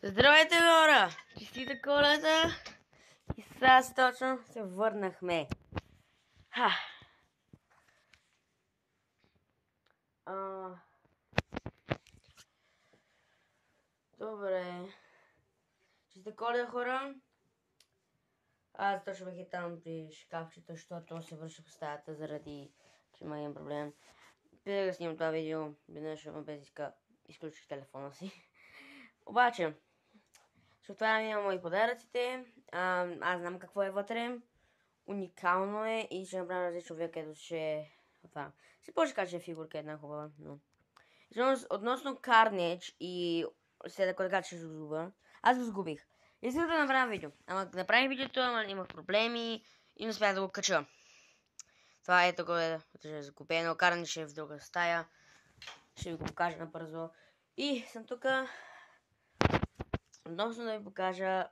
Здравейте, хора! Честита Коледа! И сега точно се върнахме. Добре. Честита Коледа, хора! Аз точно бях и там при шкафчето, защото се върши по стаята, заради че има един проблем. Преди да снимам това видео, веднъж без изключих телефона си. Обаче, ще отварям има мои подаръците. Аз знам какво е вътре. Уникално е и ще направя различно вие, където ще отварям. Ще почне кажа, че е фигурка една хубава, но... Относно Carnage и след ако така ще го загубя, аз го сгубих. Исках да направя видео. Ама направих видеото, ама имах проблеми и не успях да го кача. Това е такова, че е закупено. Carnage е в друга стая. Ще ви го покажа набързо. И съм тук. Относно да ви покажа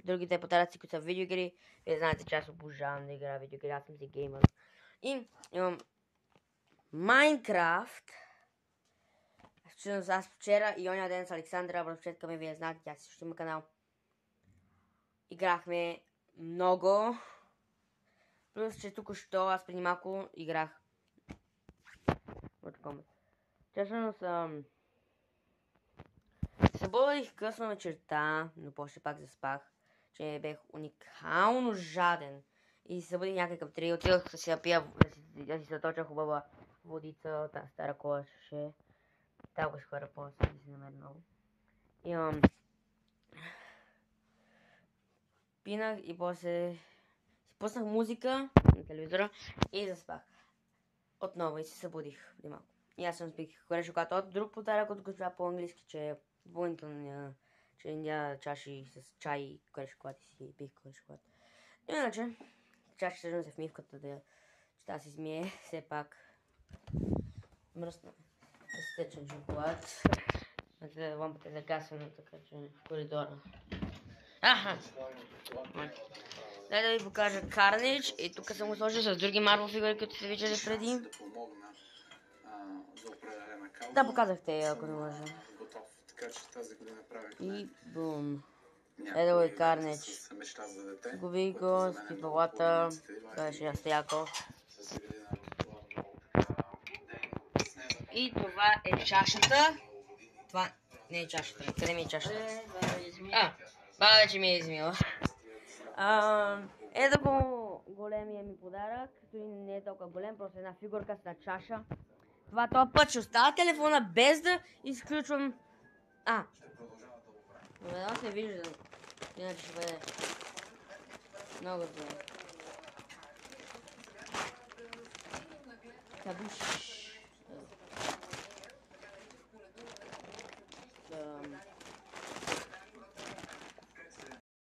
другите подаръци, които са видеоигри. Вие знаете, че аз обожавам да играя видеоигри, аз съм си геймър. И имам Майнкрафт. Аз вчера и оня ден с Александра Братовчетка ми, вие знаете, тя също има канал. Играхме много. Плюс, че тук-що аз преди малко играх. Честно съм... Събудих късно вечерта, но после пак заспах, че бех уникално жаден. И се събудих някъде към 3, отидох да си я пия, да си заточа хубава водица, тази стара кола ще. Тази го изхвърля после, да си намеря много. Имам... Пинах и после си пуснах музика на телевизора и заспах. Отново и се събудих преди малко. И аз съм спих горе шоколад от друг подарък от госпожа по-английски, че е допълнително, че ня чаши с чай и горе шоколад и си пих горе шоколад. Иначе, чаши съжно се в мивката да тази се измие, все пак мръсна. Естечен шоколад. Лампата е загасена, така че в коридора. Дай да ви покажа Carnage и тук съм го сложил с други Marvel фигури, които сте виждали преди. Да, показахте я, ако не може. И бум. Ето е Carnage. Губи го с пипалата. Това ще ясте яко. И това е чашата. Това не е чашата. Къде ми е чашата? Баба вече ми е измила. Ето го големия ми подарък. Той не е толкова голем, просто една фигурка с една чаша. Това този път ще остава телефона без да изключвам... Но едно се вижда. Иначе ще бъде много зле. Табуш.